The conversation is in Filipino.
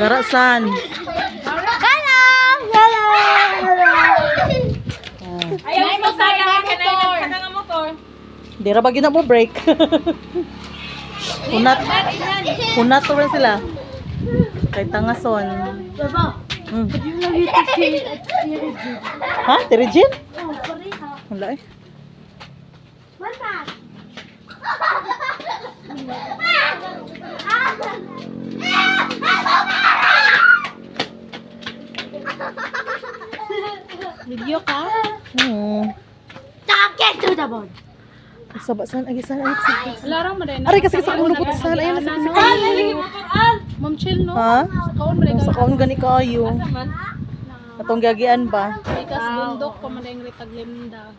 Garasan. Hello! Hello! Ayaw mo sa motor. Di ra ba gina mo break? Hunat to rin sila. Kay tangason. Mm. Ha? Tirijin? Wala eh. Video ka? Takit to the board. Sabasan, ay saan ay Larang mo rin. Aray kasi sa ulo ko saan ay Ma'am chill no? ha? Sa kaon mo rin. Sa kaon gani kayo. Atong gagian ba? Ikas bundok pa man yung ritag linda.